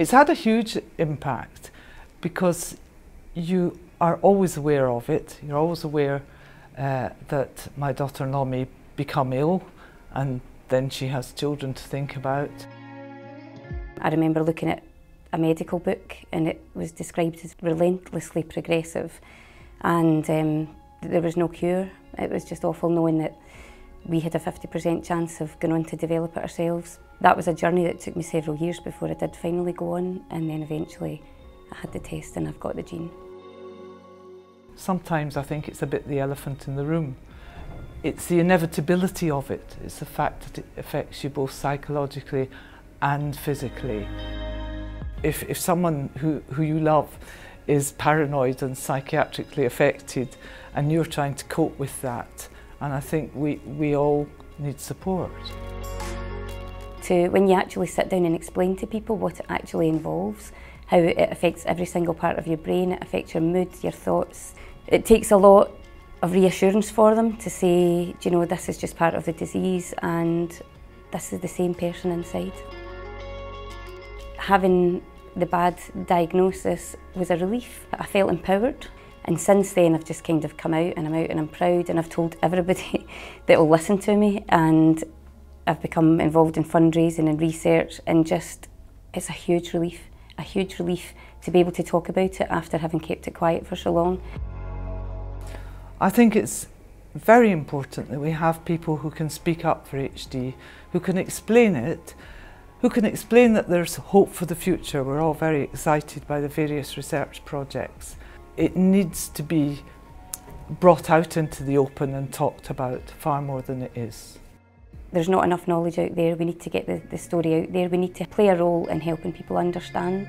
It's had a huge impact because you are always aware of it. You're always aware that my daughter-in-law may become ill and then she has children to think about. I remember looking at a medical book and it was described as relentlessly progressive, and there was no cure. It was just awful knowing that we had a 50% chance of going on to develop it ourselves. That was a journey that took me several years before I did finally go on, and then eventually I had the test and I've got the gene. Sometimes I think it's a bit the elephant in the room. It's the inevitability of it. It's the fact that it affects you both psychologically and physically. If someone who you love is paranoid and psychiatrically affected and you're trying to cope with that, and I think we all need support. When you actually sit down and explain to people what it actually involves, how it affects every single part of your brain, it affects your mood, your thoughts. It takes a lot of reassurance for them to say, do you know, this is just part of the disease and this is the same person inside. Having the bad diagnosis was a relief. I felt empowered, and since then I've just kind of come out and I'm proud, and I've told everybody that will listen to me, and I've become involved in fundraising and research, and just it's a huge relief to be able to talk about it after having kept it quiet for so long. I think it's very important that we have people who can speak up for HD, who can explain it, who can explain that there's hope for the future. We're all very excited by the various research projects. It needs to be brought out into the open and talked about far more than it is. There's not enough knowledge out there. We need to get the story out there. We need to play a role in helping people understand.